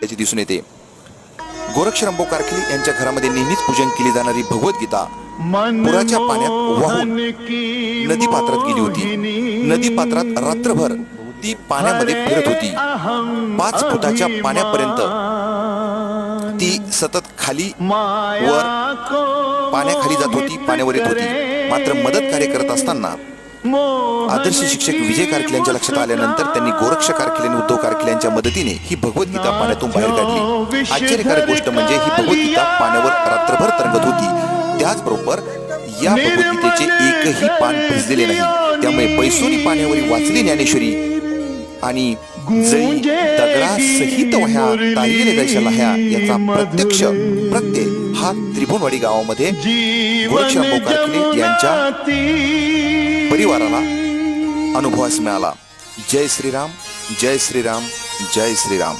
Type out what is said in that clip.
याची दिसून येते। गोरक्षरामभाऊ कारखिले यांच्या घरामध्ये नेहमीच पूजन केली जाणारी भगवद्गीता पुराच्या पाण्यात वाहून नदी पात्रात गेली होती। नदी पात्रात रात्रभर ती पाण्यामध्ये फिरत होती। 5 फुटाच्या पाण्यापर्यंत ती सतत खाली वर पाण्याखाली जात होती, पाण्यावर येत होती। मात्र मदत कार्य करत असताना आदर्श शिक्षक विजय कारखिले यांच्या लक्षात आल्यानंतर त्यांनी गोरक्ष कारखिले आणि उद्धव कारखिले यांच्या मदतीने ही भगवद्गीता पाण्यातून बाहेर काढली। आश्चर्यकारक गोष्ट म्हणजे ही भगवद्गीता पाण्यावर रात्रभर तरंगत होती। त्याचबरोबर या भगवद्गीतेचे एकही पान भिजलेले नाही। त्यामुळे पैसोनी पाण्यावरील वाचली ज्ञानेश्वरी आणि जळी दगडासहित वह्या तारलेल्या जायच्या लह्या याचा प्रत्यक्ष प्रत्यय हा त्रिभुवनवाडी गावामध्ये गोरक्षरामभाऊ कारखिले यांच्या परिवाराला अनुभवास मिळाला। जय श्रीराम, जय श्रीराम, जय श्रीराम।